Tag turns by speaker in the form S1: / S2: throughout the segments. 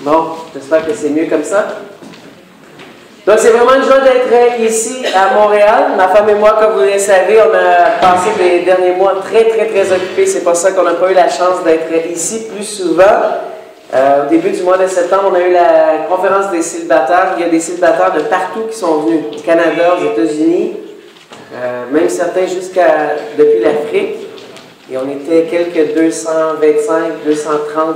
S1: Bon, j'espère que c'est mieux comme ça. Donc, c'est vraiment une joie d'être ici à Montréal. Ma femme et moi, comme vous le savez, on a passé les derniers mois très occupés. C'est pour ça qu'on n'a pas eu la chance d'être ici plus souvent. Au début du mois de septembre, on a eu la conférence des célibataires. Il y a des célibataires de partout qui sont venus, au Canada, aux États-Unis, même certains depuis l'Afrique. Et on était quelques 225, 230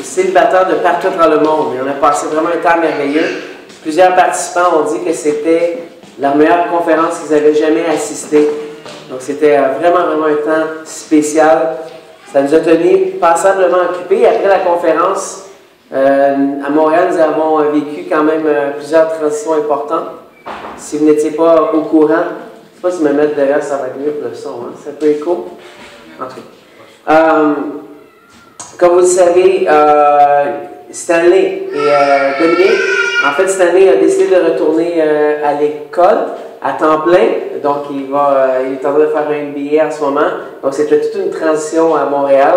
S1: célibataires de partout dans le monde. Et on a passé vraiment un temps merveilleux. Plusieurs participants ont dit que c'était la meilleure conférence qu'ils avaient jamais assistée. Donc c'était vraiment un temps spécial. Ça nous a tenus passablement occupés. Après la conférence, à Montréal, nous avons vécu quand même plusieurs transitions importantes. Si vous n'étiez pas au courant, je ne sais pas si me mettre derrière, ça va être mieux pour le son. Hein? C'est un peu écho. En tout cas. Comme vous le savez, Stanley et Dominique, en fait, Stanley a décidé de retourner à l'école à temps plein. Donc, il est en train de faire un MBA en ce moment. Donc, c'était toute une transition à Montréal.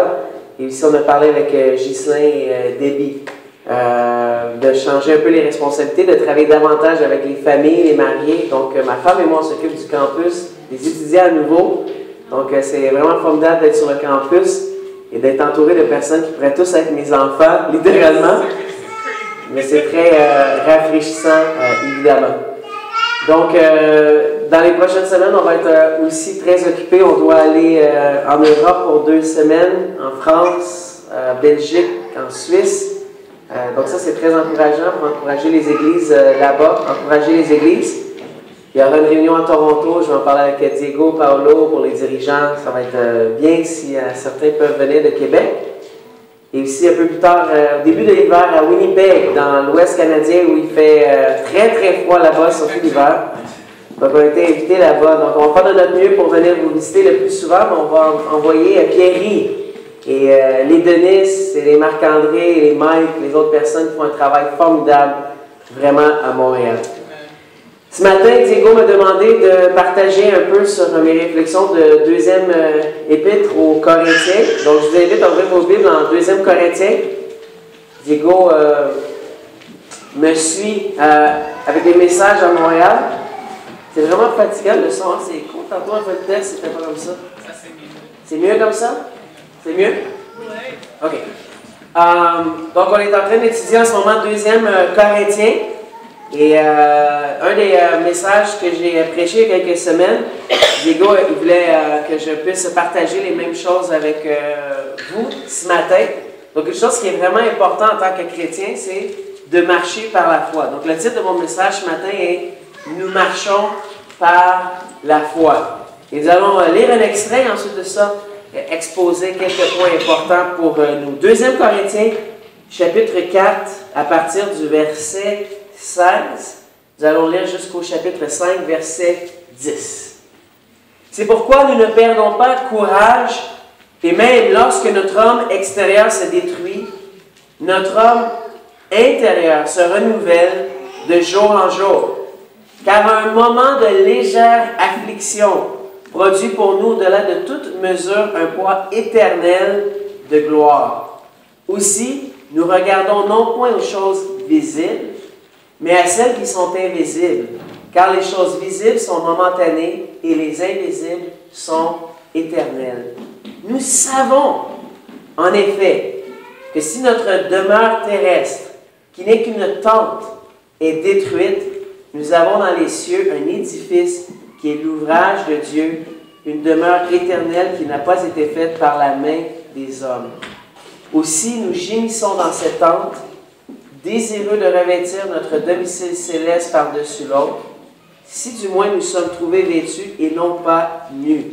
S1: Et ici, on a parlé avec Ghislain et Debbie de changer un peu les responsabilités, de travailler davantage avec les familles, les mariés. Donc, ma femme et moi, on s'occupe du campus, des étudiants à nouveau. Donc, c'est vraiment formidable d'être sur le campus et d'être entouré de personnes qui pourraient tous être mes enfants, littéralement. Mais c'est très rafraîchissant, évidemment. Donc, dans les prochaines semaines, on va être aussi très occupés. On doit aller en Europe pour 2 semaines, en France, Belgique, en Suisse. Donc ça, c'est très encourageant pour encourager les églises là-bas, encourager les églises. Il y aura une réunion à Toronto, je vais en parler avec Diego, Paolo pour les dirigeants. Ça va être bien si certains peuvent venir de Québec. Et aussi un peu plus tard, au début de l'hiver, à Winnipeg, dans l'Ouest canadien, où il fait très froid là-bas, surtout l'hiver. Donc on a été invités là-bas. Donc on va faire de notre mieux pour venir vous visiter le plus souvent, mais on va envoyer Pierre-Yves et les Denis, et les Marc-André, et les Mike, les autres personnes qui font un travail formidable vraiment à Montréal. Ce matin, Diego m'a demandé de partager un peu sur mes réflexions de 2e épître aux Corinthiens. Donc, je vous invite à ouvrir vos Bibles en 2e Corinthiens. Diego me suit avec des messages à Montréal. C'est vraiment fatigant le son, c'est cool. Tantôt, un peu de test, c'était pas comme ça.
S2: Ça, c'est mieux.
S1: C'est mieux comme ça? C'est mieux?
S2: Oui.
S1: OK. Donc, on est en train d'étudier en ce moment 2e Corinthiens. Et un des messages que j'ai prêché il y a quelques semaines, Diego, il voulait que je puisse partager les mêmes choses avec vous ce matin. Donc, une chose qui est vraiment importante en tant que chrétien, c'est de marcher par la foi. Donc, le titre de mon message ce matin est « Nous marchons par la foi ». Et nous allons lire un extrait, ensuite de ça, exposer quelques points importants pour nous. 2e Corinthiens, chapitre 4, à partir du verset 16, nous allons lire jusqu'au chapitre 5, verset 10. C'est pourquoi nous ne perdons pas courage, et même lorsque notre homme extérieur se détruit, notre homme intérieur se renouvelle de jour en jour. Car un moment de légère affliction produit pour nous, au-delà de toute mesure, un poids éternel de gloire. Aussi, nous regardons non point aux choses visibles, mais à celles qui sont invisibles, car les choses visibles sont momentanées et les invisibles sont éternelles. Nous savons, en effet, que si notre demeure terrestre, qui n'est qu'une tente, est détruite, nous avons dans les cieux un édifice qui est l'ouvrage de Dieu, une demeure éternelle qui n'a pas été faite par la main des hommes. Aussi, nous gémissons dans cette tente, désireux de revêtir notre domicile céleste par-dessus l'autre, si du moins nous sommes trouvés vêtus et non pas nus.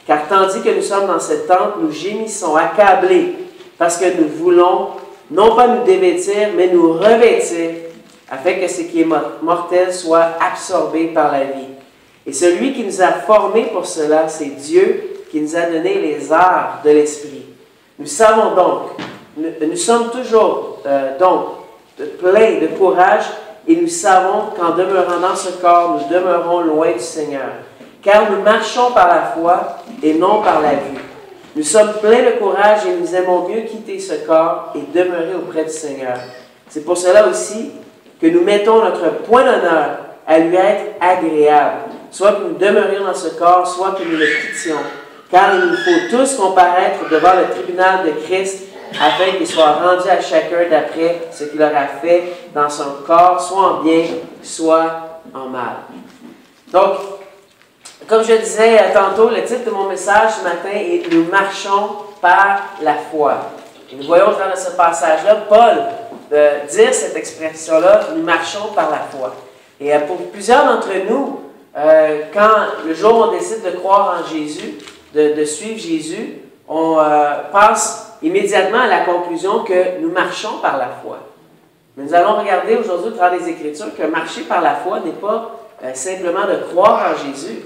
S1: Car tandis que nous sommes dans cette tente, nous gémissons, accablés, parce que nous voulons non pas nous dévêtir, mais nous revêtir, afin que ce qui est mortel soit absorbé par la vie. Et celui qui nous a formés pour cela, c'est Dieu qui nous a donné les arts de l'esprit. Nous savons donc, nous sommes toujours pleins de courage et nous savons qu'en demeurant dans ce corps, nous demeurons loin du Seigneur. Car nous marchons par la foi et non par la vue. Nous sommes pleins de courage et nous aimons mieux quitter ce corps et demeurer auprès du Seigneur. C'est pour cela aussi que nous mettons notre point d'honneur à lui être agréable, soit que nous demeurions dans ce corps, soit que nous le quittions. Car il nous faut tous comparaître devant le tribunal de Christ afin qu'il soit rendu à chacun d'après ce qu'il aura fait dans son corps, soit en bien, soit en mal. Donc, comme je disais tantôt, le titre de mon message ce matin est « Nous marchons par la foi ». Et nous voyons au travers de ce passage-là, Paul dire cette expression-là « Nous marchons par la foi ». Et pour plusieurs d'entre nous, quand le jour où on décide de croire en Jésus, de suivre Jésus, on passe immédiatement à la conclusion que nous marchons par la foi. Mais nous allons regarder aujourd'hui au travers des Écritures que marcher par la foi n'est pas simplement de croire en Jésus.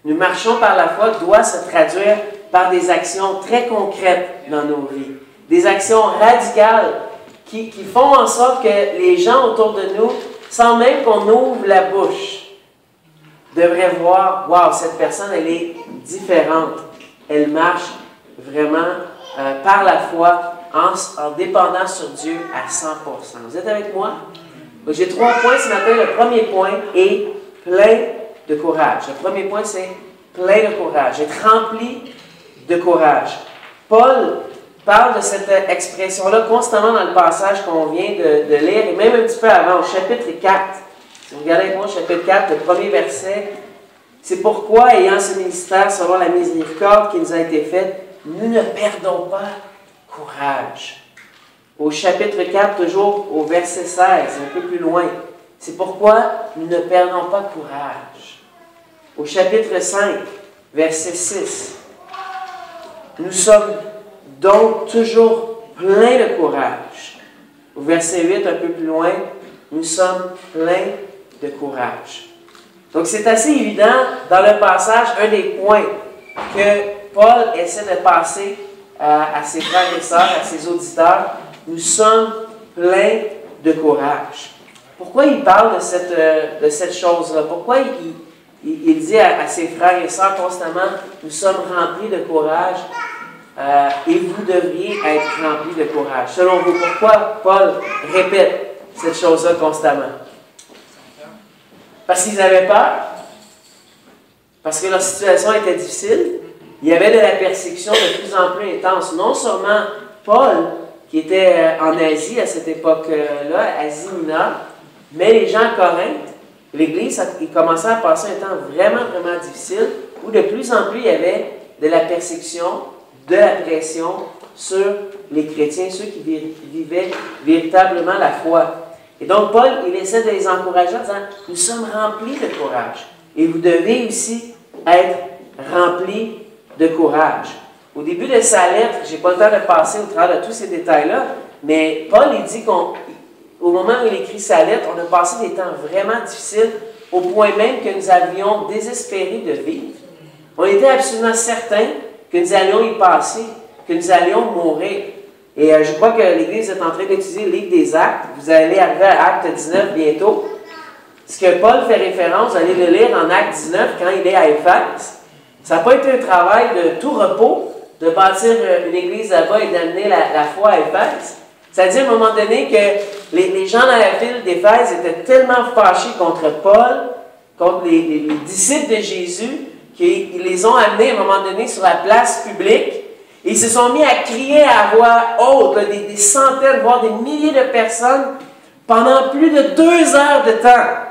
S1: Nous marchons par la foi doit se traduire par des actions très concrètes dans nos vies. Des actions radicales qui font en sorte que les gens autour de nous, sans même qu'on ouvre la bouche, devraient voir, « Wow, cette personne, elle est différente. Elle marche vraiment par la foi en dépendant sur Dieu à 100%. » Vous êtes avec moi? J'ai 3 points ce matin. Le premier point est plein de courage. Le premier point, c'est plein de courage. Être rempli de courage. Paul parle de cette expression-là constamment dans le passage qu'on vient de lire, et même un petit peu avant, au chapitre 4. Si vous regardez avec moi, au chapitre 4, le premier verset, c'est pourquoi, ayant ce ministère selon la miséricorde qui nous a été faite, nous ne perdons pas courage. Au chapitre 4, toujours au verset 16, un peu plus loin, c'est pourquoi nous ne perdons pas courage. Au chapitre 5, verset 6, nous sommes donc toujours pleins de courage. Au verset 8, un peu plus loin, nous sommes pleins de courage. Donc c'est assez évident dans le passage, un des points que Paul essaie de passer à ses frères et sœurs, à ses auditeurs. Nous sommes pleins de courage. Pourquoi il parle de cette chose-là? Pourquoi il dit à ses frères et sœurs constamment, nous sommes remplis de courage et vous devriez être remplis de courage? Selon vous, pourquoi Paul répète cette chose-là constamment? Parce qu'ils avaient peur? Parce que leur situation était difficile? Il y avait de la persécution de plus en plus intense. Non seulement Paul, qui était en Asie à cette époque-là, Asie mineure, mais les gens à Corinthe, l'Église, il commençait à passer un temps vraiment, vraiment difficile, où de plus en plus il y avait de la persécution, de la pression sur les chrétiens, ceux qui vivaient véritablement la foi. Et donc Paul, il essaie de les encourager en disant, nous sommes remplis de courage. Et vous devez aussi être remplis de courage. Au début de sa lettre, je n'ai pas le temps de passer au travers de tous ces détails-là, mais Paul, il dit qu'au moment où il écrit sa lettre, on a passé des temps vraiment difficiles, au point même que nous avions désespéré de vivre. On était absolument certains que nous allions y passer, que nous allions mourir. Et je crois que l'Église est en train d'étudier le livre des Actes. Vous allez arriver à Acte 19 bientôt. Ce que Paul fait référence, vous allez le lire en Acte 19 quand il est à Éphèse. Ça n'a pas été un travail de tout repos, de bâtir une église là-bas et d'amener la foi à Éphèse. C'est-à-dire, à un moment donné, que les gens dans la ville d'Éphèse étaient tellement fâchés contre Paul, contre les disciples de Jésus, qu'ils les ont amenés à un moment donné sur la place publique. Et ils se sont mis à crier à voix haute, là, des centaines, voire des milliers de personnes, pendant plus de 2 heures de temps.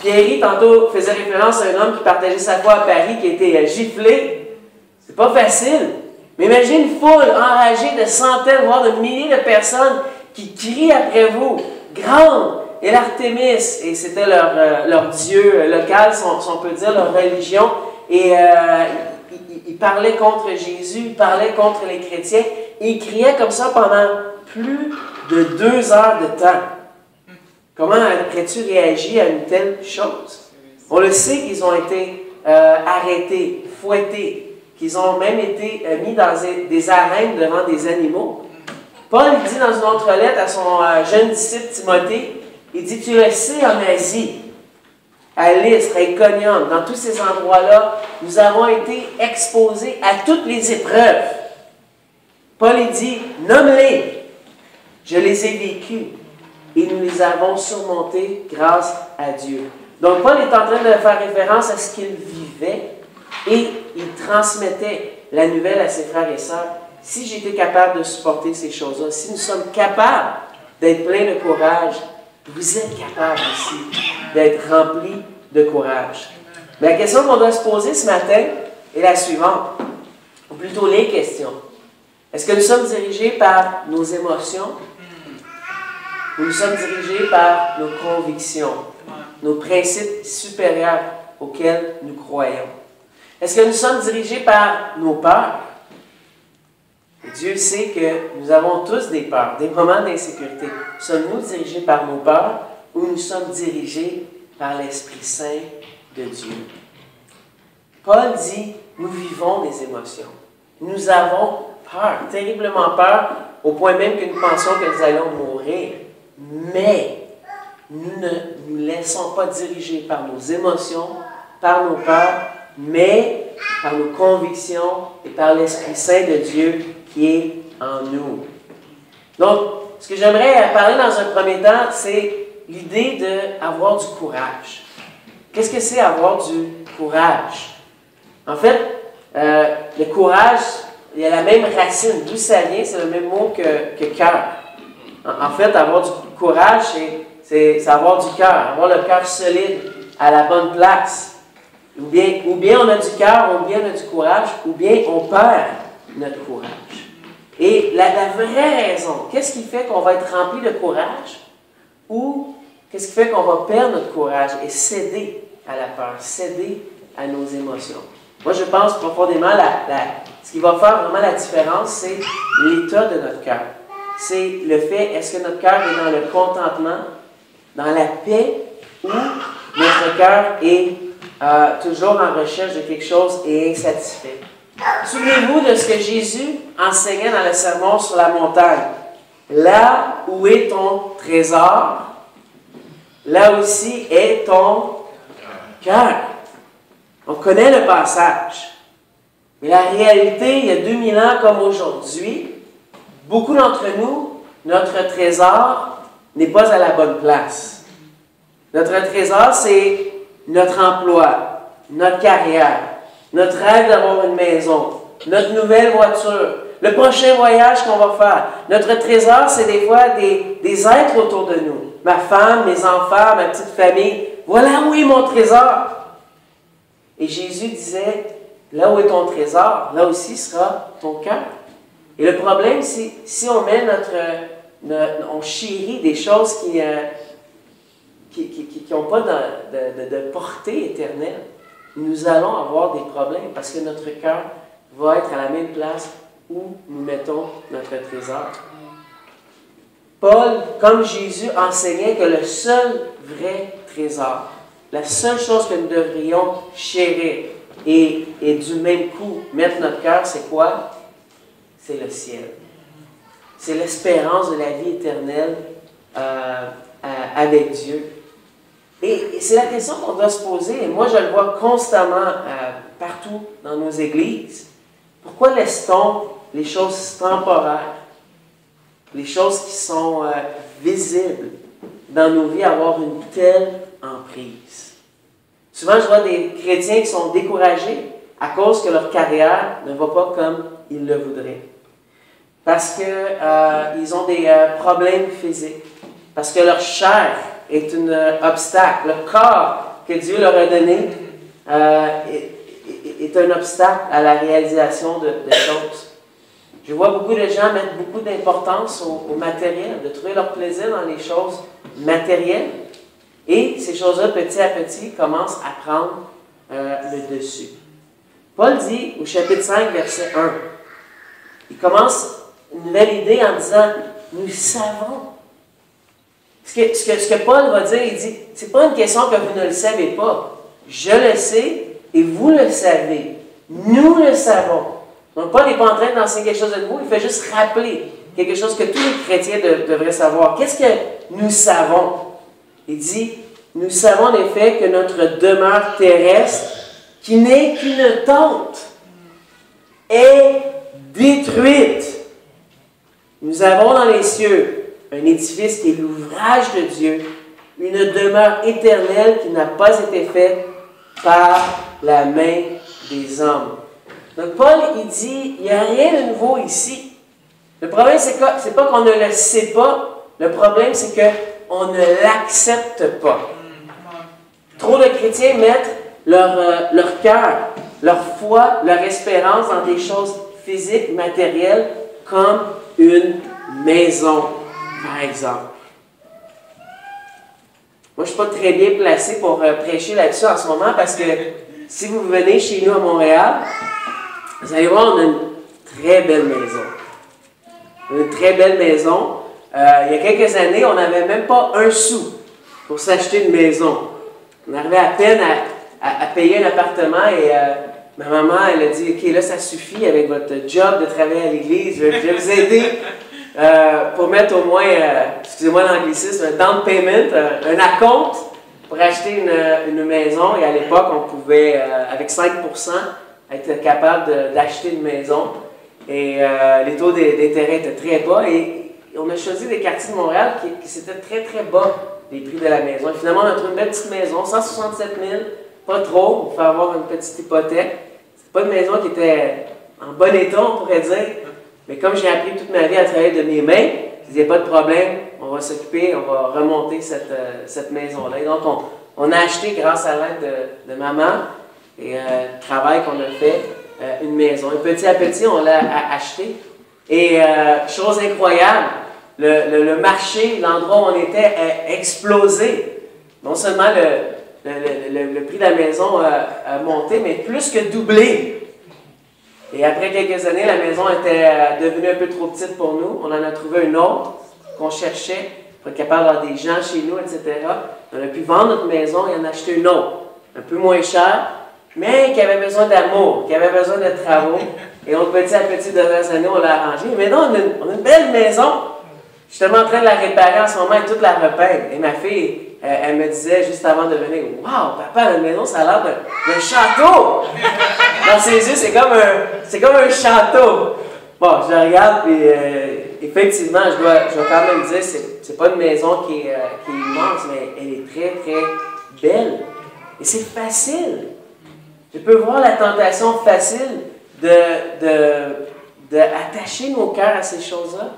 S1: Pierry, tantôt, faisait référence à un homme qui partageait sa foi à Paris, qui a été giflé. C'est pas facile. Mais imaginez une foule enragée de centaines, voire de milliers de personnes qui crient après vous. Grande est l'Artémis, et c'était leur dieu local, si on peut dire, leur religion. Et ils parlaient contre Jésus, ils parlaient contre les chrétiens, et ils criaient comme ça pendant plus de 2 heures de temps. Comment aurais-tu réagi à une telle chose? On le sait qu'ils ont été arrêtés, fouettés, qu'ils ont même été mis dans des arènes devant des animaux. Paul dit dans une autre lettre à son jeune disciple Timothée, il dit, tu le sais en Asie, à Lystre, à Iconium, dans tous ces endroits-là, nous avons été exposés à toutes les épreuves. Paul il dit, nomme-les. Je les ai vécues et nous les avons surmontées grâce à Dieu. Donc Paul est en train de faire référence à ce qu'il vivait et il transmettait la nouvelle à ses frères et sœurs. Si j'étais capable de supporter ces choses-là, si nous sommes capables d'être pleins de courage, vous êtes capables aussi d'être remplis de courage. Mais la question qu'on doit se poser ce matin est la suivante, ou plutôt les questions. Est-ce que nous sommes dirigés par nos émotions ou nous sommes dirigés par nos convictions, nos principes supérieurs auxquels nous croyons? Est-ce que nous sommes dirigés par nos peurs? Dieu sait que nous avons tous des peurs, des moments d'insécurité. Sommes-nous dirigés par nos peurs ou nous sommes dirigés par l'Esprit Saint de Dieu? Paul dit, nous vivons des émotions. Nous avons peur, terriblement peur, au point même que nous pensons que nous allons mourir. Mais nous ne nous laissons pas diriger par nos émotions, par nos peurs, mais par nos convictions et par l'Esprit Saint de Dieu qui est en nous. Donc, ce que j'aimerais parler dans un premier temps, c'est l'idée d'avoir du courage. Qu'est-ce que c'est avoir du courage? En fait, le courage, il y a la même racine. D'où ça vient? C'est le même mot que cœur. En fait, avoir du courage, c'est avoir du cœur, avoir le cœur solide, à la bonne place. Ou bien on a du cœur, ou bien on a du courage, ou bien on perd notre courage. Et la vraie raison, qu'est-ce qui fait qu'on va être rempli de courage? Ou qu'est-ce qui fait qu'on va perdre notre courage et céder à la peur, céder à nos émotions? Moi, je pense profondément, ce qui va faire vraiment la différence, c'est l'état de notre cœur. C'est le fait, est-ce que notre cœur est dans le contentement, dans la paix, ou notre cœur est toujours en recherche de quelque chose et insatisfait? Souvenez-vous de ce que Jésus enseignait dans le sermon sur la montagne. Là où est ton trésor, là aussi est ton cœur. On connaît le passage. Mais la réalité, il y a 2000 ans comme aujourd'hui, beaucoup d'entre nous, notre trésor n'est pas à la bonne place. Notre trésor, c'est notre emploi, notre carrière, notre rêve d'avoir une maison, notre nouvelle voiture, le prochain voyage qu'on va faire. Notre trésor, c'est des fois des êtres autour de nous. Ma femme, mes enfants, ma petite famille. Voilà où est mon trésor. Et Jésus disait, là où est ton trésor, là aussi sera ton cœur. Et le problème, c'est si on met on chérit des choses qui n'ont pas de portée éternelle, nous allons avoir des problèmes parce que notre cœur va être à la même place où nous mettons notre trésor. Paul, comme Jésus, enseignait que le seul vrai trésor, la seule chose que nous devrions chérir et du même coup mettre notre cœur, c'est quoi? C'est le ciel. C'est l'espérance de la vie éternelle avec Dieu. Et c'est la question qu'on doit se poser, et moi je le vois constamment partout dans nos églises. Pourquoi laisse-t-on les choses temporaires, les choses qui sont visibles dans nos vies avoir une telle emprise? Souvent je vois des chrétiens qui sont découragés à cause que leur carrière ne va pas comme ils le voudraient. Parce qu'ils ont des problèmes physiques, parce que leur chair est un obstacle. Le corps que Dieu leur a donné est un obstacle à la réalisation de choses. Je vois beaucoup de gens mettre beaucoup d'importance au matériel, de trouver leur plaisir dans les choses matérielles. Et ces choses-là, petit à petit, commencent à prendre le dessus. Paul dit au chapitre 5, verset 1, il commence une nouvelle idée en disant, nous savons. Ce que Paul va dire, il dit, c'est pas une question que vous ne le savez pas. Je le sais et vous le savez. Nous le savons. Donc Paul n'est pas en train d'enseigner quelque chose de nouveau, il fait juste rappeler quelque chose que tous les chrétiens devraient savoir. Qu'est-ce que nous savons? Il dit, nous savons en effet que notre demeure terrestre, qui n'est qu'une tente, est détruite. Nous avons dans les cieux un édifice qui est l'ouvrage de Dieu, une demeure éternelle qui n'a pas été faite par la main des hommes. Donc Paul, il dit, il n'y a rien de nouveau ici. Le problème, c'est pas qu'on ne le sait pas, le problème, c'est qu'on ne l'accepte pas. Trop de chrétiens mettent leur cœur, leur foi, leur espérance dans des choses physiques, matérielles, comme une maison, par exemple. Moi, je ne suis pas très bien placé pour prêcher là-dessus en ce moment parce que si vous venez chez nous à Montréal, vous allez voir, on a une très belle maison. Une très belle maison. Il y a quelques années, on n'avait même pas un sou pour s'acheter une maison. On arrivait à peine à payer un appartement et ma maman, elle a dit, OK, là, ça suffit avec votre job de travailler à l'église. Je vais vous aider pour mettre au moins, excusez-moi l'anglicisme, un down payment, un acompte pour acheter une maison. Et à l'époque, on pouvait, avec 5%, être capable d'acheter une maison. Et les taux d'intérêt étaient très bas. Et on a choisi des quartiers de Montréal qui c'était très, très bas, les prix de la maison. Et finalement, on a trouvé une belle petite maison, 167 000, pas trop, pour faire avoir une petite hypothèque. C'est pas une maison qui était en bon état, on pourrait dire. Mais comme j'ai appris toute ma vie à travailler de mes mains, je disais, pas de problème, on va s'occuper, on va remonter cette maison-là. Et donc, on a acheté, grâce à l'aide de maman et le travail qu'on a fait, une maison. Et petit à petit, on l'a acheté. Et chose incroyable, le marché, l'endroit où on était, a explosé. Non seulement le prix de la maison a monté, mais plus que doublé. Et après quelques années, la maison était devenue un peu trop petite pour nous. On en a trouvé une autre qu'on cherchait pour être capable d'avoir des gens chez nous, etc. On a pu vendre notre maison et en acheter une autre, un peu moins chère, mais qui avait besoin d'amour, qui avait besoin de travaux. Et donc, petit à petit, de dernières années, on l'a arrangée. Mais non, on a une belle maison. Je suis en train de la réparer en ce moment et toute la repeindre. Et ma fille, elle me disait juste avant de venir, « Wow, papa, la maison, ça a l'air d'un château! » Dans ses yeux, c'est comme un château. Bon, je la regarde, puis effectivement, je dois quand même dire, c'est pas une maison qui est immense, mais elle est très, très belle. Et c'est facile. Je peux voir la tentation facile d'attacher nos cœurs à ces choses-là.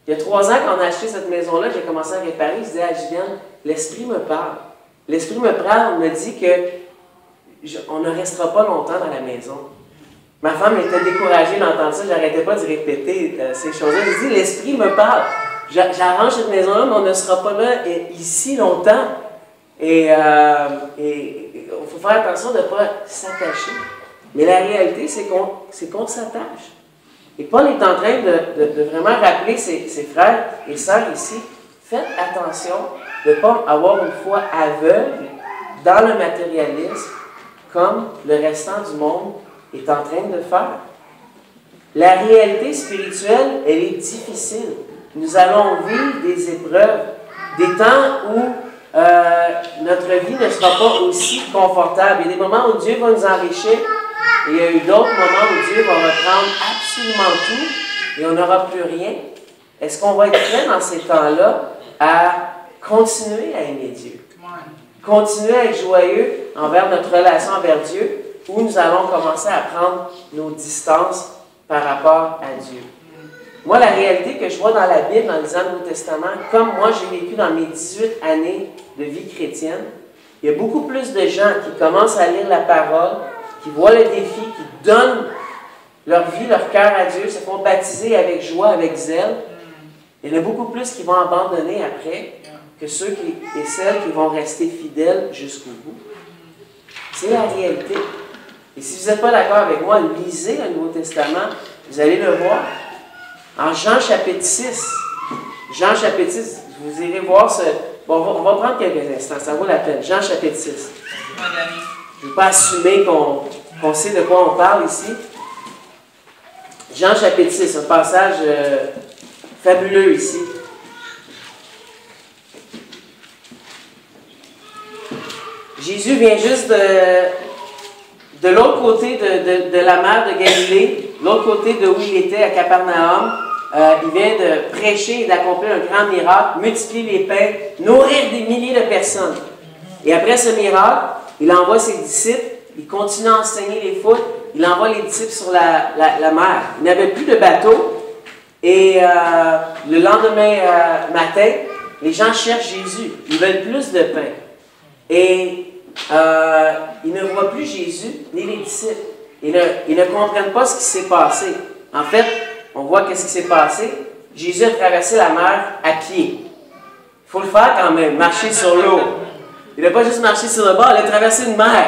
S1: Il y a 3 ans, quand on a acheté cette maison-là, j'ai commencé à réparer. Je disais à Juliane, l'Esprit me parle. L'Esprit me parle, me dit qu'on ne restera pas longtemps dans la maison. Ma femme était découragée d'entendre ça. Je n'arrêtais pas de répéter ces choses-là. Je dis, l'Esprit me parle. J'arrange cette maison-là, mais on ne sera pas là ici longtemps. Et il faut faire attention de ne pas s'attacher. Mais la réalité, c'est qu'on s'attache. Et Paul est en train de vraiment rappeler ses frères et sœurs ici, faites attention de ne pas avoir une foi aveugle dans le matérialisme comme le restant du monde est en train de faire. La réalité spirituelle, elle est difficile. Nous allons vivre des épreuves, des temps où notre vie ne sera pas aussi confortable. Il y a des moments où Dieu va nous enrichir et il y a eu d'autres moments où Dieu va reprendre absolument tout et on n'aura plus rien. Est-ce qu'on va être prêt dans ces temps-là à continuer à aimer Dieu? Continuer à être joyeux envers notre relation envers Dieu ou nous allons commencer à prendre nos distances par rapport à Dieu? Moi, la réalité que je vois dans la Bible, en lisant le Nouveau Testament, comme moi j'ai vécu dans mes 18 années de vie chrétienne, il y a beaucoup plus de gens qui commencent à lire la parole, qui voient le défi, qui donnent leur vie, leur cœur à Dieu, se font baptiser avec joie, avec zèle. Il y en a beaucoup plus qui vont abandonner après que ceux et celles qui vont rester fidèles jusqu'au bout. C'est la réalité. Et si vous n'êtes pas d'accord avec moi, lisez le Nouveau Testament, vous allez le voir. En Jean chapitre 6, Jean chapitre 6, vous irez voir ce... Bon, on va prendre quelques instants, ça vaut la peine. Jean chapitre 6. Je ne veux pas assumer qu'on sait de quoi on parle ici. Jean chapitre 6, un passage fabuleux ici. Jésus vient juste de l'autre côté de la mer de Galilée, l'autre côté de où il était, à Capernaum. Il vient de prêcher et d'accomplir un grand miracle, multiplier les pains, nourrir des milliers de personnes. Et après ce miracle, il envoie ses disciples, il continue à enseigner les foules, il envoie les disciples sur la mer. Il n'avait plus de bateau. Et le lendemain matin, les gens cherchent Jésus. Ils veulent plus de pain. Et ils ne voient plus Jésus ni les disciples. Ils ne comprennent pas ce qui s'est passé. En fait, on voit qu'est-ce qui s'est passé. Jésus a traversé la mer à pied. Il faut le faire quand même, marcher sur l'eau. Il n'a pas juste marché sur le bord, il a traversé une mer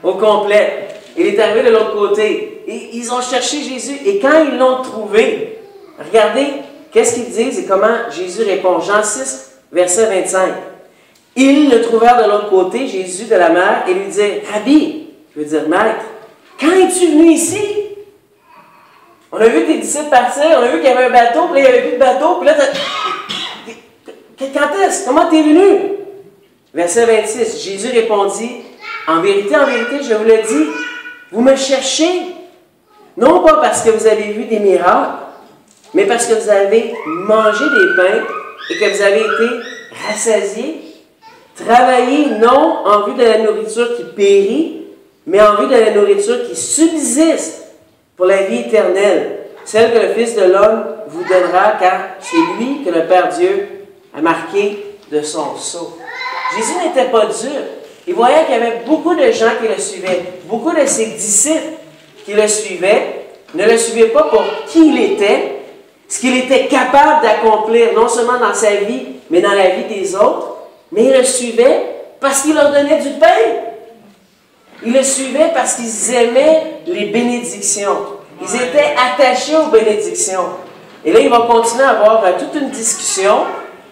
S1: au complet. Il est arrivé de l'autre côté. Et ils ont cherché Jésus. Et quand ils l'ont trouvé, regardez qu'est-ce qu'ils disent et comment Jésus répond. Jean 6, verset 25. Ils le trouvèrent de l'autre côté, Jésus, de la mer, et lui dirent, Rabbi, je veux dire maître, quand es-tu venu ici? On a vu tes disciples partir, on a vu qu'il y avait un bateau, puis là, il n'y avait plus de bateau, puis là, quand est-ce? Comment t'es venu? Verset 26, Jésus répondit, en vérité, je vous le dis, vous me cherchez, non pas parce que vous avez vu des miracles, mais parce que vous avez mangé des pains et que vous avez été rassasiés. Travaillez non en vue de la nourriture qui périt, mais en vue de la nourriture qui subsiste pour la vie éternelle, celle que le Fils de l'homme vous donnera, car c'est lui que le Père Dieu a marqué de son sceau. Jésus n'était pas dur. Il voyait qu'il y avait beaucoup de gens qui le suivaient, beaucoup de ses disciples qui le suivaient, ne le suivaient pas pour qui il était, ce qu'il était capable d'accomplir, non seulement dans sa vie, mais dans la vie des autres, mais il le suivait parce qu'il leur donnait du pain. Ils le suivaient parce qu'ils aimaient les bénédictions. Ils étaient attachés aux bénédictions. Et là, il va continuer à avoir toute une discussion.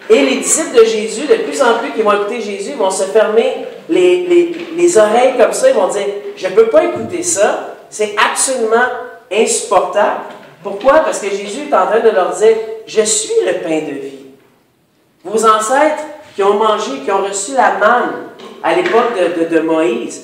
S1: Et les disciples de Jésus, de plus en plus qui vont écouter Jésus, vont se fermer les oreilles comme ça. Ils vont dire, je ne peux pas écouter ça. C'est absolument insupportable. Pourquoi? Parce que Jésus est en train de leur dire, je suis le pain de vie. Vos ancêtres qui ont mangé, qui ont reçu la manne à l'époque de Moïse,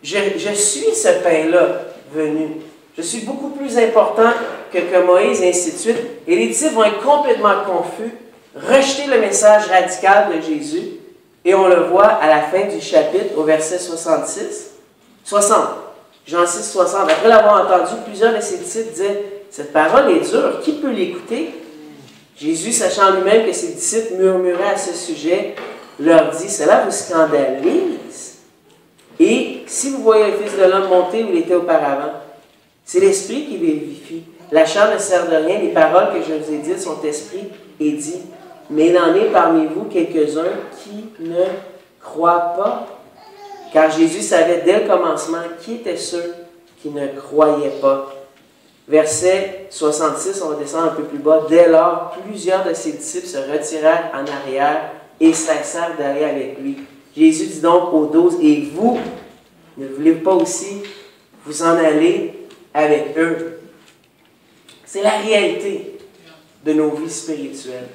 S1: je suis ce pain-là venu. Je suis beaucoup plus important que Moïse, et ainsi de suite. Et les disciples vont être complètement confus, rejeter le message radical de Jésus, et on le voit à la fin du chapitre, au verset 60. Jean 6, 60. Après l'avoir entendu, plusieurs de ses disciples disaient, cette parole est dure, qui peut l'écouter? Jésus, sachant lui-même que ses disciples murmuraient à ce sujet, leur dit, cela vous scandalise. Et si vous voyez le Fils de l'homme monter où il était auparavant, c'est l'Esprit qui vivifie. La chair ne sert de rien, les paroles que je vous ai dites sont esprit et dit. Mais il en est parmi vous quelques-uns qui ne croient pas. Car Jésus savait dès le commencement qui étaient ceux qui ne croyaient pas. Verset 66, on va descendre un peu plus bas. Dès lors, plusieurs de ses disciples se retirèrent en arrière et cessèrent d'aller avec lui. Jésus dit donc aux 12, et vous, ne voulez pas aussi vous en aller avec eux? C'est la réalité de nos vies spirituelles.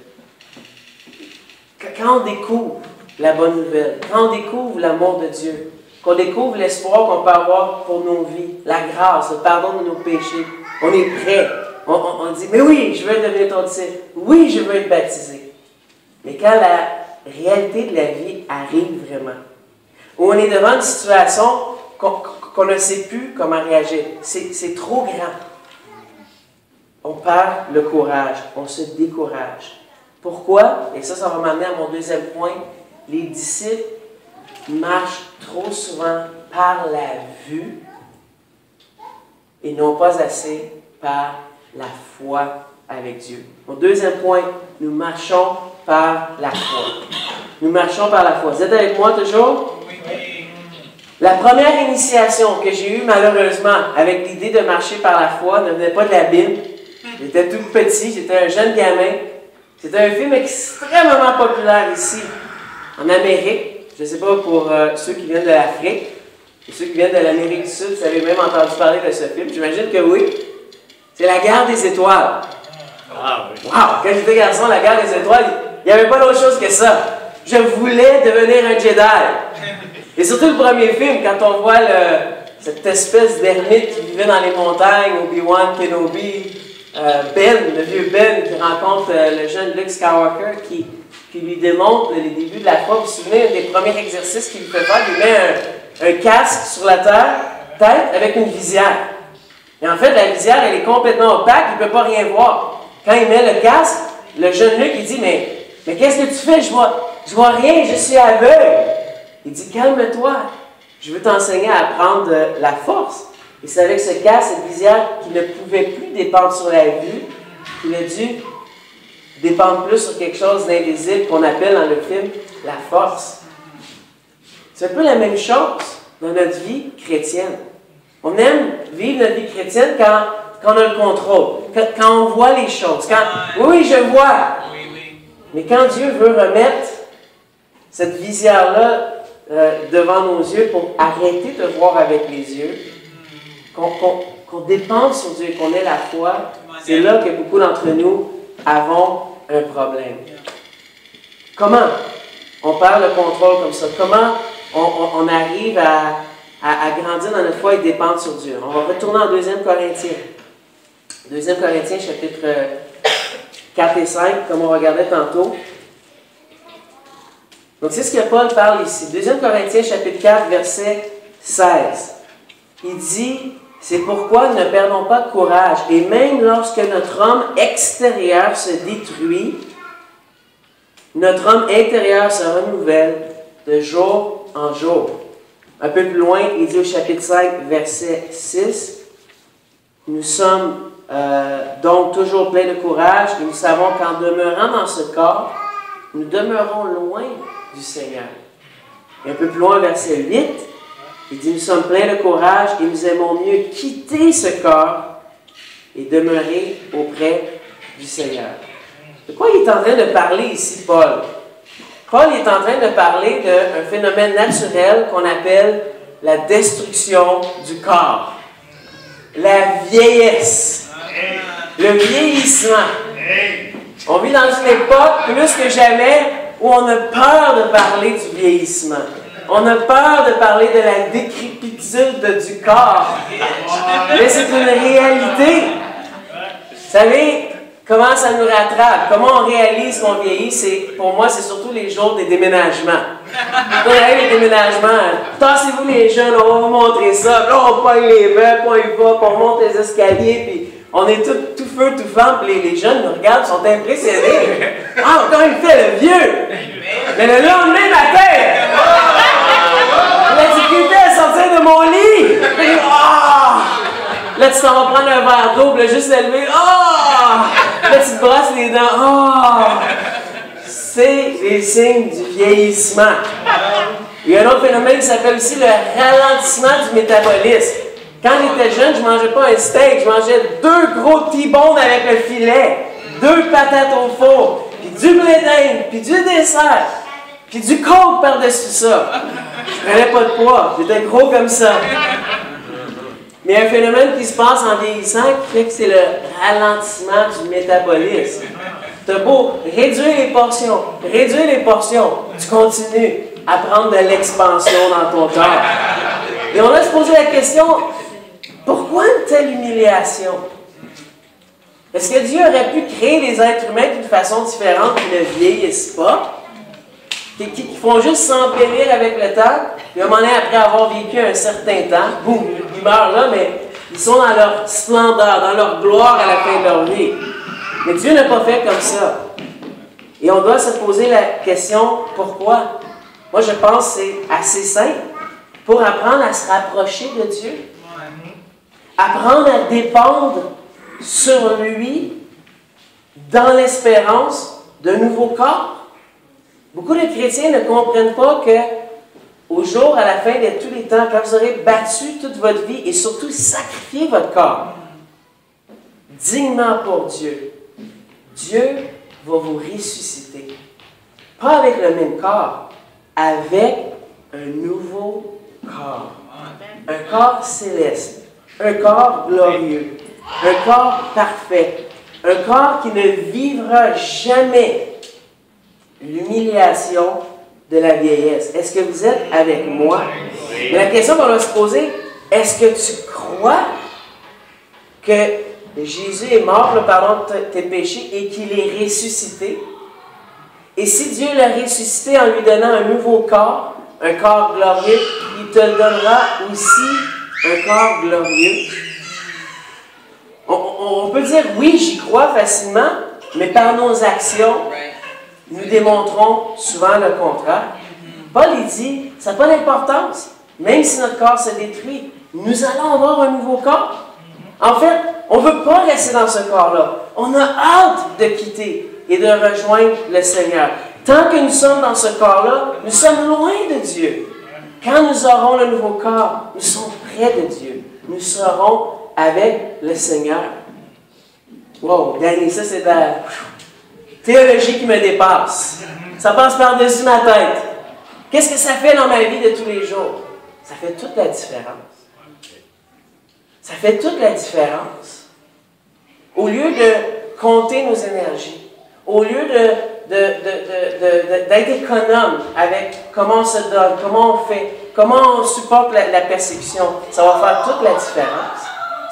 S1: Quand on découvre la bonne nouvelle, quand on découvre l'amour de Dieu, qu'on découvre l'espoir qu'on peut avoir pour nos vies, la grâce, le pardon de nos péchés, on est prêt. On dit, mais oui, je veux devenir ton disciple. Oui, je veux être baptisé. Mais quand la réalité de la vie arrive vraiment, où on est devant une situation qu'on ne sait plus comment réagir, c'est trop grand. On perd le courage, on se décourage. Pourquoi? Et ça va m'amener à mon deuxième point. Les disciples marchent trop souvent par la vue et non pas assez par la foi avec Dieu. Mon deuxième point, nous marchons par la foi. Nous marchons par la foi. Vous êtes avec moi toujours? Oui. La première initiation que j'ai eue malheureusement avec l'idée de marcher par la foi ne venait pas de la Bible. J'étais tout petit, j'étais un jeune gamin. C'était un film extrêmement populaire ici, en Amérique. Je ne sais pas pour ceux qui viennent de l'Afrique et ceux qui viennent de l'Amérique du Sud, vous avez même entendu parler de ce film. J'imagine que oui. C'est La Guerre des Étoiles. Ah oui. Wow! Quand j'étais garçon, La Guerre des Étoiles, il n'y avait pas d'autre chose que ça. Je voulais devenir un Jedi. Et surtout le premier film, quand on voit cette espèce d'ermite qui vivait dans les montagnes, Obi-Wan Kenobi, le vieux Ben, qui rencontre le jeune Luke Skywalker, qui lui démontre les débuts de la foi. Vous vous souvenez, un des premiers exercices qu'il lui fait faire, il met un casque sur la tête avec une visière. Et en fait, la visière, elle est complètement opaque, il ne peut pas rien voir. Quand il met le casque, le jeune Luke, il dit, mais qu'est-ce que tu fais? Je vois rien, je suis aveugle. Il dit, calme-toi, je veux t'enseigner à prendre la force. Et c'est avec ce casque, cette visière, qui ne pouvait plus dépendre sur la vue, qu'il a dû dépendre plus sur quelque chose d'invisible qu'on appelle dans le film la force. C'est un peu la même chose dans notre vie chrétienne. On aime vivre notre vie chrétienne quand on a le contrôle, quand on voit les choses. Oui, je vois. Mais quand Dieu veut remettre cette visière-là devant nos yeux pour arrêter de voir avec les yeux, qu'on dépende sur Dieu, qu'on ait la foi, c'est là que beaucoup d'entre nous avons un problème. Comment on perd le contrôle comme ça? Comment on arrive à grandir dans notre foi et dépendre sur Dieu? On va retourner en 2 Corinthiens. 2 Corinthiens, chapitre 4 et 5, comme on regardait tantôt. Donc, c'est ce que Paul parle ici. 2 Corinthiens, chapitre 4, verset 16. Il dit, « C'est pourquoi ne perdons pas de courage, et même lorsque notre homme extérieur se détruit, notre homme intérieur se renouvelle de jour en jour. » Un peu plus loin, il dit au chapitre 5, verset 6, « Nous sommes donc toujours pleins de courage, et nous savons qu'en demeurant dans ce corps, nous demeurons loin du Seigneur. » Et un peu plus loin, verset 8, il dit, « Nous sommes pleins de courage et nous aimons mieux quitter ce corps et demeurer auprès du Seigneur. » De quoi il est en train de parler ici, Paul? Paul est en train de parler d'un phénomène naturel qu'on appelle la destruction du corps. La vieillesse. Le vieillissement. On vit dans une époque, plus que jamais, où on a peur de parler du vieillissement. On a peur de parler de la décrépitude du corps. Mais c'est une réalité. Vous savez comment ça nous rattrape? Comment on réalise qu'on vieillit? Pour moi, c'est surtout les jours des déménagements. Quand il y a les déménagements, tassez-vous les jeunes, on va vous montrer ça. Là, on pogne les meubles, on y va, puis on monte les escaliers, puis on est tout feu, tout femme, puis les jeunes nous regardent, sont impressionnés. Ah, encore une fois, le vieux! Mais le lendemain matin, la difficulté à sortir de mon lit! Là, tu t'en vas prendre un verre d'eau, puis là, juste lever. Là, tu te brosses les dents. C'est les signes du vieillissement. Il y a un autre phénomène qui s'appelle aussi le ralentissement du métabolisme. Quand j'étais jeune, je ne mangeais pas un steak, je mangeais 2 gros T-bones avec le filet, 2 patates au four, puis du blé d'Inde, puis du dessert, puis du coke par-dessus ça. Je prenais pas de poids, j'étais gros comme ça. Mais il y a un phénomène qui se passe en vieillissant qui fait que c'est le ralentissement du métabolisme. Tu as beau réduire les portions, tu continues à prendre de l'expansion dans ton corps. Et on a se poser la question, pourquoi une telle humiliation? Est-ce que Dieu aurait pu créer les êtres humains d'une façon différente qui ne vieillissent pas? Qui font juste s'empérir avec le temps, puis à un moment donné, après avoir vécu un certain temps, boum, ils meurent là, mais ils sont dans leur splendeur, dans leur gloire à la fin de leur vie. Mais Dieu n'a pas fait comme ça. Et on doit se poser la question, pourquoi? Moi, je pense que c'est assez simple. Pour apprendre à se rapprocher de Dieu, apprendre à dépendre sur lui dans l'espérance d'un nouveau corps. Beaucoup de chrétiens ne comprennent pas que au jour, à la fin de tous les temps, quand vous aurez battu toute votre vie et surtout sacrifié votre corps dignement pour Dieu, Dieu va vous ressusciter. Pas avec le même corps, avec un nouveau corps. Un corps céleste, un corps glorieux, un corps parfait, un corps qui ne vivra jamais l'humiliation de la vieillesse. Est-ce que vous êtes avec moi? Mais la question qu'on va se poser, est-ce que tu crois que Jésus est mort pour le pardon de tes péchés et qu'il est ressuscité? Et si Dieu l'a ressuscité en lui donnant un nouveau corps, un corps glorieux, il te le donnera aussi un corps glorieux. On peut dire oui, j'y crois facilement, mais par nos actions, nous démontrons souvent le contraire. Paul il dit, ça n'a pas d'importance. Même si notre corps se détruit, nous allons avoir un nouveau corps. En fait, on ne veut pas rester dans ce corps-là. On a hâte de quitter et de rejoindre le Seigneur. Tant que nous sommes dans ce corps-là, nous sommes loin de Dieu. Quand nous aurons le nouveau corps, nous sommes près de Dieu. Nous serons avec le Seigneur. Wow, Danny, ça c'est de la théologie qui me dépasse. Ça passe par-dessus ma tête. Qu'est-ce que ça fait dans ma vie de tous les jours? Ça fait toute la différence. Ça fait toute la différence. Au lieu de compter nos énergies, au lieu d'être économe avec comment on se donne, comment on fait, comment on supporte la persécution, ça va faire toute la différence.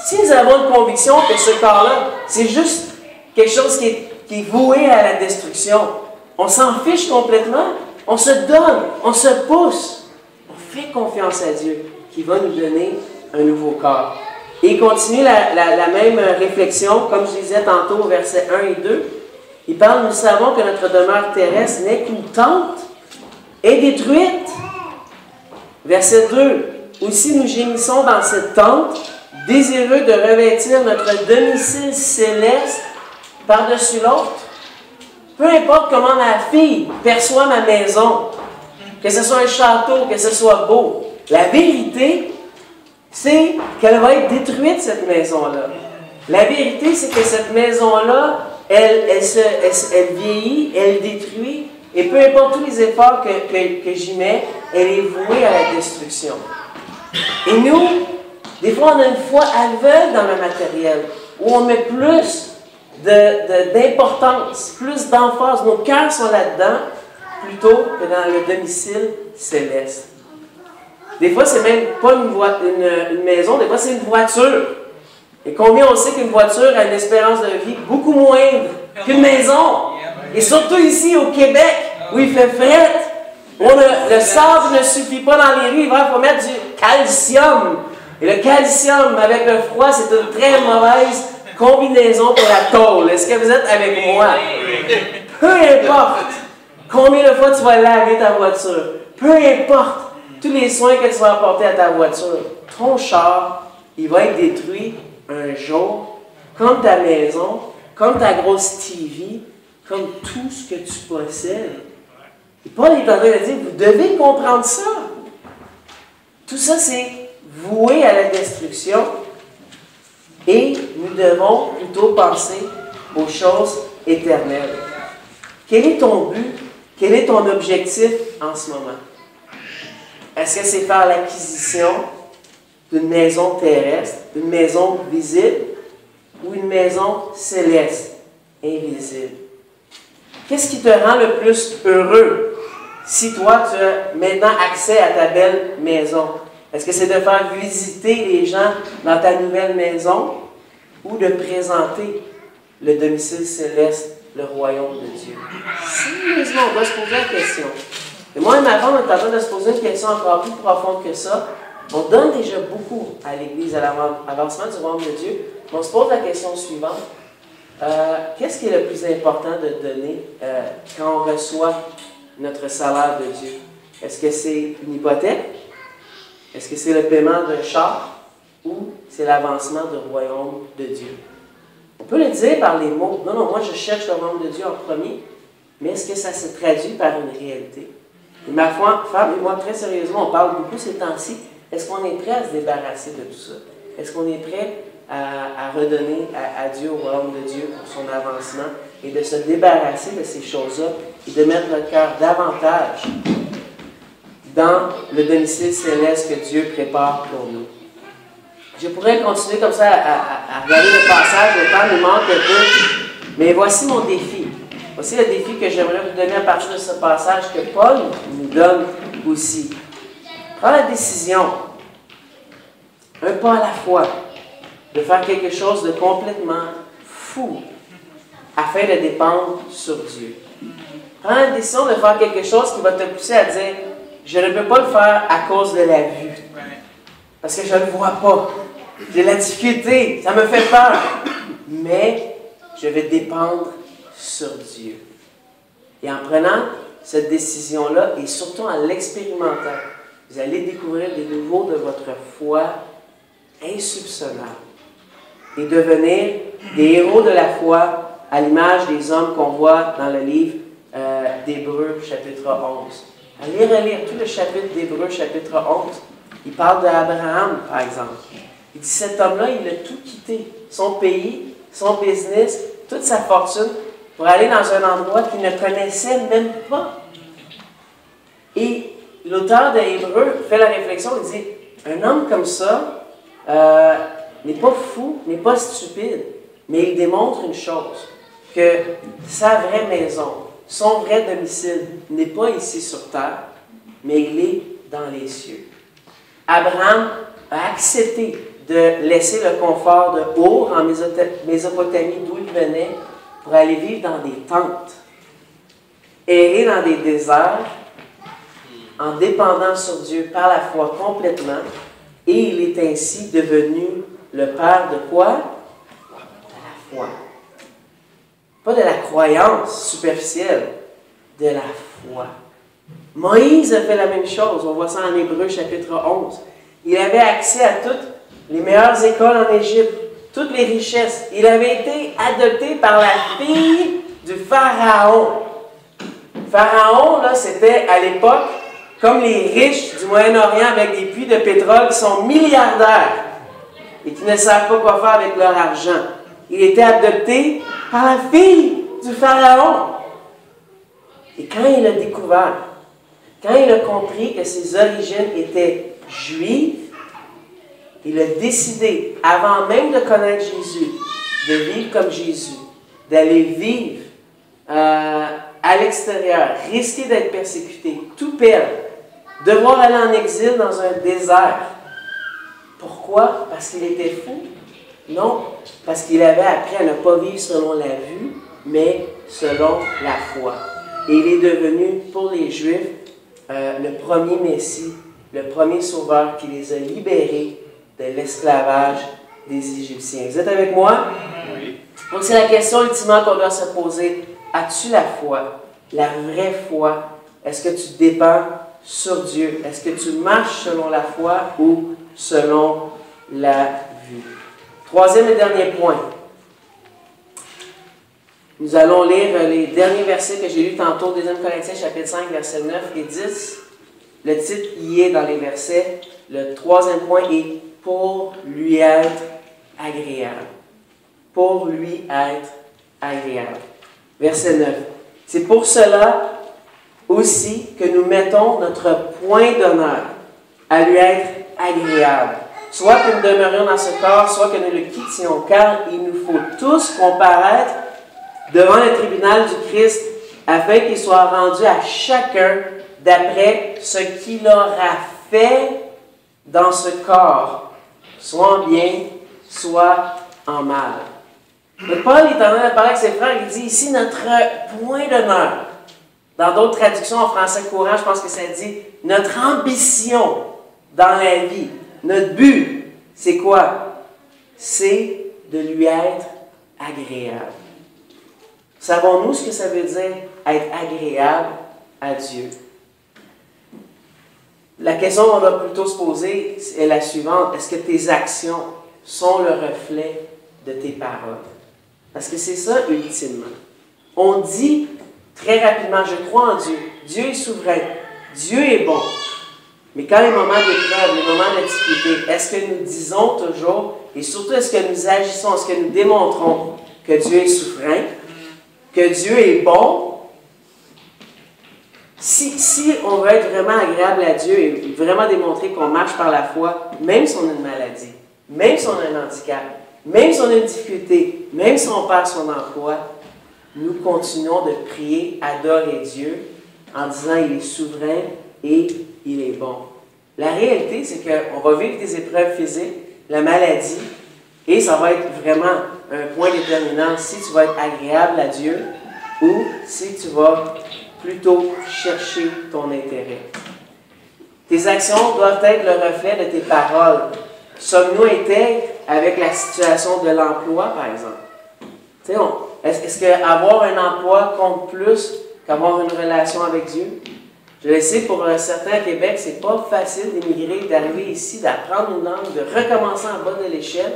S1: Si nous avons une conviction que ce corps-là, c'est juste quelque chose qui est voué à la destruction, on s'en fiche complètement, on se donne, on se pousse, on fait confiance à Dieu qui va nous donner un nouveau corps. Et il continue la même réflexion, comme je disais tantôt au verset 1 et 2. Il parle, nous savons que notre demeure terrestre n'est qu'une tente et détruite. Verset 2. Aussi nous gémissons dans cette tente, désireux de revêtir notre domicile céleste par-dessus l'autre. Peu importe comment ma fille perçoit ma maison, que ce soit un château, que ce soit beau, la vérité, c'est qu'elle va être détruite, cette maison-là. La vérité, c'est que cette maison-là, elle vieillit, elle détruit, et peu importe tous les efforts que j'y mets, elle est vouée à la destruction. Et nous, des fois, on a une foi aveugle dans le matériel, où on met plus d'importance, plus d'emphase. Nos cœurs sont là-dedans, plutôt que dans le domicile céleste. Des fois, c'est même pas une maison, des fois, c'est une voiture. Et combien on sait qu'une voiture a une espérance de vie beaucoup moindre qu'une maison? Et surtout ici, au Québec, où il fait fret, où le sable ne suffit pas dans les rues, il faut mettre du calcium. Et le calcium, avec le froid, c'est une très mauvaise combinaison pour la tôle. Est-ce que vous êtes avec moi? Peu importe combien de fois tu vas laver ta voiture, peu importe tous les soins que tu vas apporter à ta voiture, ton char, il va être détruit un jour, comme ta maison, comme ta grosse TV, comme tout ce que tu possèdes. Et Paul est en train de dire, vous devez comprendre ça. Tout ça, c'est voué à la destruction. Et nous devons plutôt penser aux choses éternelles. Quel est ton but? Quel est ton objectif en ce moment? Est-ce que c'est faire l'acquisition d'une maison terrestre, d'une maison visible, ou une maison céleste, invisible? Qu'est-ce qui te rend le plus heureux si toi, tu as maintenant accès à ta belle maison? Est-ce que c'est de faire visiter les gens dans ta nouvelle maison ou de présenter le domicile céleste, le royaume de Dieu? Sérieusement, on doit se poser la question. Et moi et ma femme, on est en train de se poser une question encore plus profonde que ça. On donne déjà beaucoup à l'Église, à l'avancement du royaume de Dieu. On se pose la question suivante. Qu'est-ce qui est le plus important de donner quand on reçoit notre salaire de Dieu? Est-ce que c'est une hypothèque? Est-ce que c'est le paiement d'un char? Ou c'est l'avancement du royaume de Dieu? On peut le dire par les mots. Non, moi je cherche le royaume de Dieu en premier. Mais est-ce que ça se traduit par une réalité? Et ma femme et moi, très sérieusement, on parle beaucoup ces temps-ci. Est-ce qu'on est prêt à se débarrasser de tout ça? Est-ce qu'on est prêt à redonner à Dieu, au royaume de Dieu, pour son avancement, et de se débarrasser de ces choses-là, et de mettre notre cœur davantage dans le domicile céleste que Dieu prépare pour nous? Je pourrais continuer comme ça à regarder le passage, le temps nous manque un peu, mais voici mon défi. Voici le défi que j'aimerais vous donner à partir de ce passage que Paul nous donne aussi. Prends la décision, un pas à la fois, de faire quelque chose de complètement fou afin de dépendre sur Dieu. Prends la décision de faire quelque chose qui va te pousser à dire « Je ne peux pas le faire à cause de la vue. Parce que je ne le vois pas. J'ai la difficulté. Ça me fait peur. Mais je vais dépendre sur Dieu. » Et en prenant cette décision-là, et surtout en l'expérimentant, vous allez découvrir des niveaux de votre foi insoupçonnables et devenir des héros de la foi à l'image des hommes qu'on voit dans le livre d'Hébreux, chapitre 11. Allez relire tout le chapitre d'Hébreux, chapitre 11. Il parle d'Abraham, par exemple. Il dit, cet homme-là, il a tout quitté. Son pays, son business, toute sa fortune, pour aller dans un endroit qu'il ne connaissait même pas. Et l'auteur d'Hébreux fait la réflexion, il dit, un homme comme ça n'est pas fou, n'est pas stupide, mais il démontre une chose, que sa vraie maison, son vrai domicile n'est pas ici sur terre, mais il est dans les cieux. Abraham a accepté de laisser le confort de Our en Mésopotamie, d'où il venait, pour aller vivre dans des tentes, errer dans des déserts, en dépendant sur Dieu par la foi complètement, et il est ainsi devenu le père de quoi? De la foi. Pas de la croyance superficielle, de la foi. Moïse a fait la même chose, on voit ça en Hébreux chapitre 11. Il avait accès à toutes les meilleures écoles en Égypte, toutes les richesses. Il avait été adopté par la fille du Pharaon. Pharaon, là, c'était à l'époque comme les riches du Moyen-Orient avec des puits de pétrole qui sont milliardaires et qui ne savent pas quoi faire avec leur argent. Il était adopté par la fille du Pharaon. Et quand il a découvert, quand il a compris que ses origines étaient juives, il a décidé, avant même de connaître Jésus, de vivre comme Jésus, d'aller vivre à l'extérieur, risquer d'être persécuté, tout perdre, devoir aller en exil dans un désert. Pourquoi? Parce qu'il était fou? Non, parce qu'il avait appris à ne pas vivre selon la vue, mais selon la foi. Et il est devenu, pour les Juifs, le premier Messie, le premier sauveur qui les a libérés de l'esclavage des Égyptiens. Vous êtes avec moi? Oui. Donc c'est la question ultimement qu'on doit se poser. As-tu la foi? La vraie foi? Est-ce que tu dépends sur Dieu? Est-ce que tu marches selon la foi ou selon la vue? Troisième et dernier point. Nous allons lire les derniers versets que j'ai lus tantôt, 2 Corinthiens chapitre 5, versets 9 et 10. Le titre y est dans les versets. Le troisième point est « Pour lui être agréable ». Pour lui être agréable. Verset 9. C'est pour cela aussi que nous mettons notre point d'honneur à lui être agréable. Soit que nous demeurions dans ce corps, soit que nous le quittions, car il nous faut tous comparaître devant le tribunal du Christ, afin qu'il soit rendu à chacun d'après ce qu'il aura fait dans ce corps, soit en bien, soit en mal. Mais Paul est en train de parler avec ses frères, il dit ici notre point d'honneur. Dans d'autres traductions en français courant, je pense que ça dit notre ambition dans la vie, notre but, c'est quoi? C'est de lui être agréable. Savons-nous ce que ça veut dire être agréable à Dieu? La question qu'on doit plutôt se poser est la suivante. Est-ce que tes actions sont le reflet de tes paroles? Parce que c'est ça, ultimement. On dit très rapidement, je crois en Dieu. Dieu est souverain. Dieu est bon. Mais quand les moments d'épreuve, les moments de difficulté, est-ce que nous disons toujours, et surtout est-ce que nous agissons, est-ce que nous démontrons que Dieu est souverain, que Dieu est bon? Si on veut être vraiment agréable à Dieu et vraiment démontrer qu'on marche par la foi, même si on a une maladie, même si on a un handicap, même si on a une difficulté, même si on perd son emploi, nous continuons de prier, adorer Dieu en disant il est souverain et il est bon. La réalité, c'est qu'on va vivre des épreuves physiques, la maladie, et ça va être vraiment un point déterminant si tu vas être agréable à Dieu ou si tu vas plutôt chercher ton intérêt. Tes actions doivent être le reflet de tes paroles. Sommes-nous intègres avec la situation de l'emploi, par exemple? Est-ce qu'avoir un emploi compte plus qu'avoir une relation avec Dieu? Je le sais, pour certains à Québec, c'est pas facile d'immigrer, d'arriver ici, d'apprendre une langue, de recommencer en bas de l'échelle.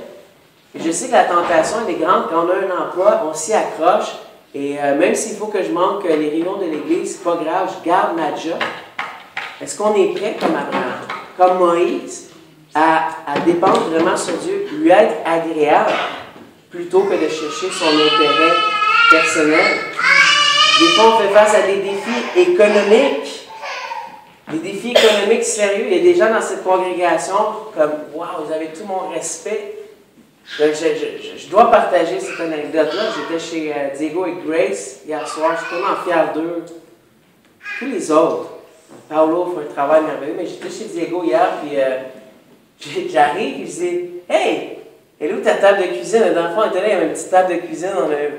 S1: Et je sais que la tentation est grande. Quand on a un emploi, on s'y accroche. Et même s'il faut que je manque les réunions de l'Église, c'est pas grave, je garde ma job. Est-ce qu'on est prêt, comme Abraham, comme Moïse, à dépendre vraiment sur Dieu, lui être agréable, plutôt que de chercher son intérêt personnel? Des fois, on fait face à des défis économiques. Des défis économiques sérieux. Il y a des gens dans cette congrégation comme « Wow, vous avez tout mon respect ». Je dois partager cette anecdote-là. J'étais chez Diego et Grace hier soir. Je suis tellement fier d'eux. Tous les autres. Paolo fait un travail merveilleux, mais j'étais chez Diego hier, puis j'arrive et je dis « Hey, elle est où ta table de cuisine? » Dans le fond, il y avait une petite table de cuisine, on a un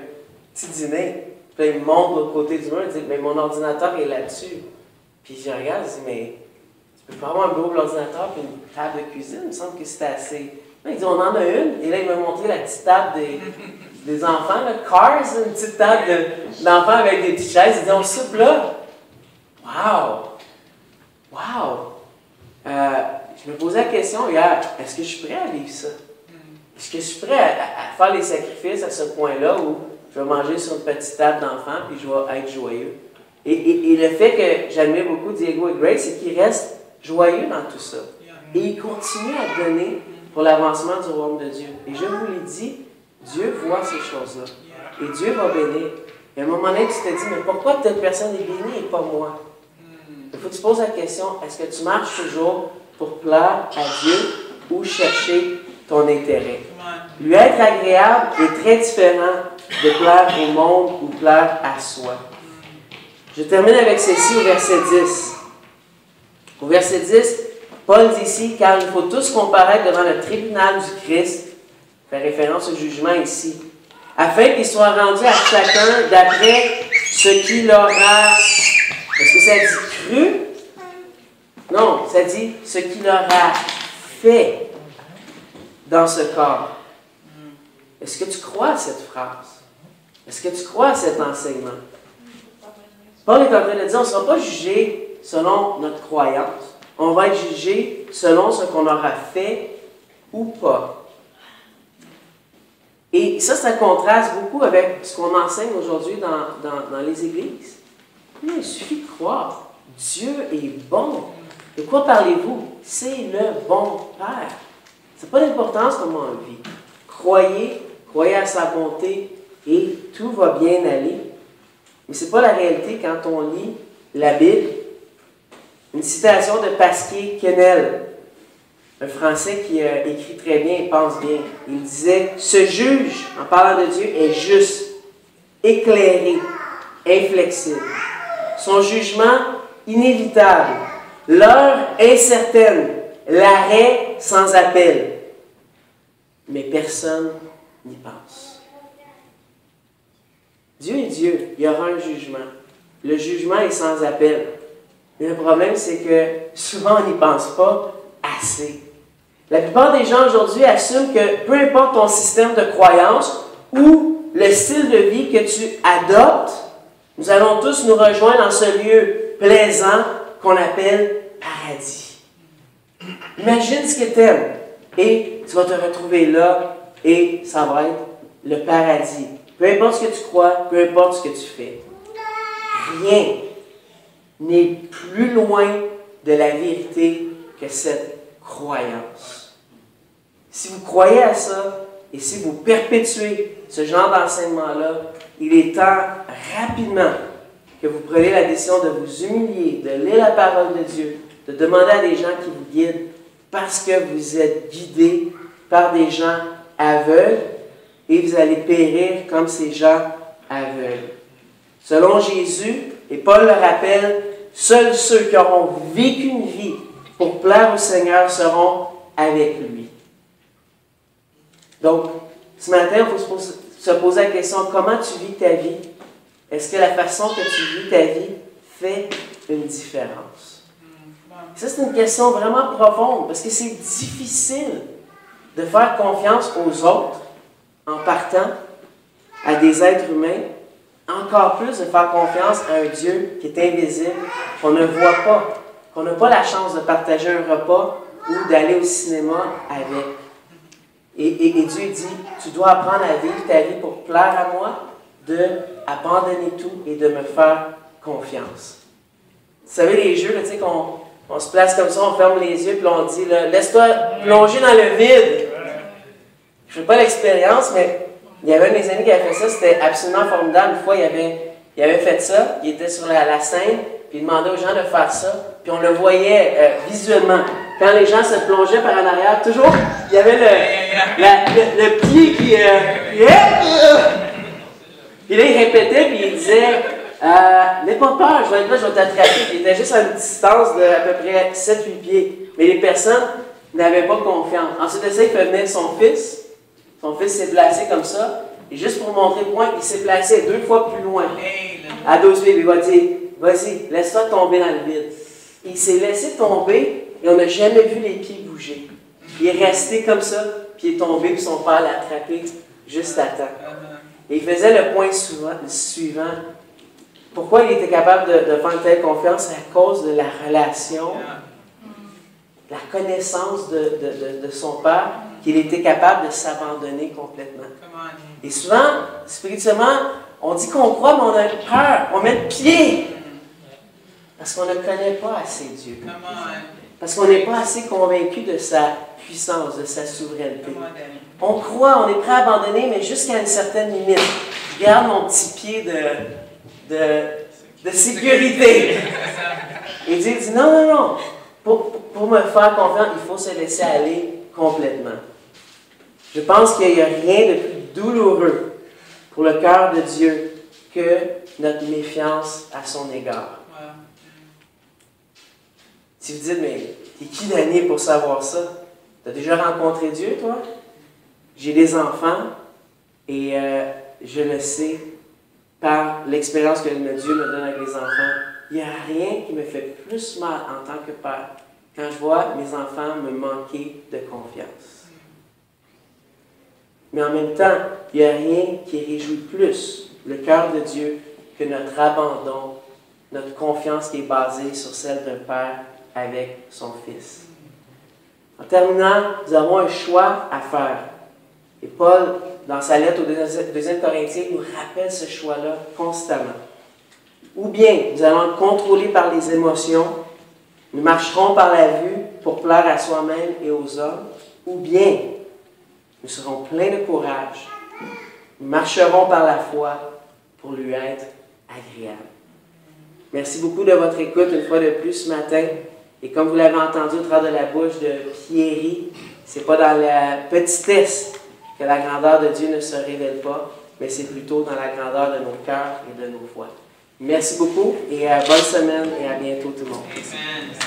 S1: petit dîner. Puis là, il me montre de l'autre côté du mur, il dit « Mais mon ordinateur est là-dessus. » Puis je regarde, je dis « Mais tu peux pas avoir un bureau de l'ordinateur et une table de cuisine? Il me semble que c'était assez. » Il dit « On en a une. » Et là, il m'a montré la petite table des enfants, là, Cars, une petite table d'enfants avec des petites chaises. Il dit « On soupe là. » Wow! Wow! Je me posais la question hier, est-ce que je suis prêt à vivre ça? Est-ce que je suis prêt à faire les sacrifices à ce point-là où je vais manger sur une petite table d'enfants puis je vais être joyeux? Et le fait que j'admire beaucoup Diego et Grace, c'est qu'ils restent joyeux dans tout ça. Et ils continuent à donner pour l'avancement du royaume de Dieu. Et je vous l'ai dit, Dieu voit ces choses-là. Et Dieu va bénir. Et à un moment donné, tu te dis, mais pourquoi telle personne est bénie et pas moi? Il faut que tu te poses la question, est-ce que tu marches toujours pour plaire à Dieu ou chercher ton intérêt? Lui être agréable est très différent de plaire au monde ou plaire à soi. Je termine avec ceci au verset 10. Au verset 10, Paul dit ici, car il faut tous comparaître devant le tribunal du Christ, fait référence au jugement ici, afin qu'il soit rendu à chacun d'après ce qu'il aura. Est-ce que ça dit cru? Non, ça dit ce qu'il aura fait dans ce corps. Est-ce que tu crois à cette phrase? Est-ce que tu crois à cet enseignement? Paul est en train de dire, on ne sera pas jugé selon notre croyance. On va être jugé selon ce qu'on aura fait ou pas. Et ça contraste beaucoup avec ce qu'on enseigne aujourd'hui dans les églises. Il suffit de croire. Dieu est bon. De quoi parlez-vous? C'est le bon Père. Ça n'a pas d'importance comment on vit. Croyez à sa bonté et tout va bien aller. Mais ce n'est pas la réalité quand on lit la Bible. Une citation de Pasquier Quesnel, un Français qui écrit très bien et pense bien. Il disait « Ce juge, en parlant de Dieu, est juste, éclairé, inflexible. Son jugement inévitable, l'heure incertaine, l'arrêt sans appel. Mais personne n'y pense. » Dieu est Dieu, il y aura un jugement. Le jugement est sans appel. Mais le problème, c'est que souvent, on n'y pense pas assez. La plupart des gens aujourd'hui assument que peu importe ton système de croyance ou le style de vie que tu adoptes, nous allons tous nous rejoindre dans ce lieu plaisant qu'on appelle paradis. Imagine ce que tu aimes et tu vas te retrouver là et ça va être le paradis. Peu importe ce que tu crois, peu importe ce que tu fais. Rien n'est plus loin de la vérité que cette croyance. Si vous croyez à ça et si vous perpétuez ce genre d'enseignement-là, il est temps rapidement que vous preniez la décision de vous humilier, de lire la parole de Dieu, de demander à des gens qui vous guident parce que vous êtes guidés par des gens aveugles et vous allez périr comme ces gens aveugles. Selon Jésus, et Paul le rappelle, seuls ceux qui auront vécu une vie pour plaire au Seigneur seront avec lui. Donc, ce matin, il faut se poser la question, comment tu vis ta vie? Est-ce que la façon que tu vis ta vie fait une différence? Ça, c'est une question vraiment profonde, parce que c'est difficile de faire confiance aux autres en partant à des êtres humains, encore plus de faire confiance à un Dieu qui est invisible, qu'on ne voit pas, qu'on n'a pas la chance de partager un repas ou d'aller au cinéma avec. Et Dieu dit, tu dois apprendre à vivre ta vie pour plaire à moi, d'abandonner tout et de me faire confiance. Vous savez, les jeux, tu sais, qu'on se place comme ça, on ferme les yeux, puis on dit, laisse-toi plonger dans le vide. Je ne fais pas l'expérience, mais il y avait un de mes amis qui avait fait ça, c'était absolument formidable. Une fois, il avait fait ça, il était sur la scène, puis il demandait aux gens de faire ça, puis on le voyait visuellement. Quand les gens se plongeaient par en arrière, toujours, il y avait le pied qui... Puis là, il répétait, puis il disait, n'aie pas peur, je vais être là, je vais t'attraper. Il était juste à une distance de à peu près 7-8 pieds. Mais les personnes n'avaient pas confiance. Ensuite de ça, il fait venir son fils. Son fils s'est placé comme ça. Et juste pour montrer le point, il s'est placé 2 fois plus loin. À 12 pieds. Il va dire, vas-y, laisse-toi tomber dans le vide. Il s'est laissé tomber et on n'a jamais vu les pieds bouger. Il est resté comme ça, puis il est tombé, puis son père l'a attrapé juste à temps. Et il faisait le point suivant. Pourquoi il était capable de faire une telle confiance? C'est à cause de la relation, la connaissance de son père, qu'il était capable de s'abandonner complètement. Et souvent, spirituellement, on dit qu'on croit, mais on a peur, on met le pied. Parce qu'on ne connaît pas assez Dieu. Parce qu'on n'est pas assez convaincu de sa puissance, de sa souveraineté. On croit, on est prêt à abandonner, mais jusqu'à une certaine limite. Je garde mon petit pied de sécurité. Et Dieu dit, non. Pour me faire confiance, il faut se laisser aller complètement. Je pense qu'il n'y a rien de plus douloureux pour le cœur de Dieu que notre méfiance à son égard. Si vous dites, mais t'es qui Daniel pour savoir ça? T'as déjà rencontré Dieu, toi? J'ai des enfants et je le sais par l'expérience que Dieu me donne avec les enfants. Il n'y a rien qui me fait plus mal en tant que père quand je vois mes enfants me manquer de confiance. Mais en même temps, il n'y a rien qui réjouit plus le cœur de Dieu que notre abandon, notre confiance qui est basée sur celle d'un père avec son fils. En terminant, nous avons un choix à faire. Et Paul, dans sa lettre au 2 Corinthiens, nous rappelle ce choix-là constamment. Ou bien nous allons être contrôlés par les émotions, nous marcherons par la vue pour plaire à soi-même et aux hommes, ou bien nous serons pleins de courage, nous marcherons par la foi pour lui être agréable. Merci beaucoup de votre écoute une fois de plus ce matin. Et comme vous l'avez entendu au travers de la bouche de Pierry, c'est pas dans la petitesse que la grandeur de Dieu ne se révèle pas, mais c'est plutôt dans la grandeur de nos cœurs et de nos foi. Merci beaucoup et bonne semaine et à bientôt tout le monde. Amen.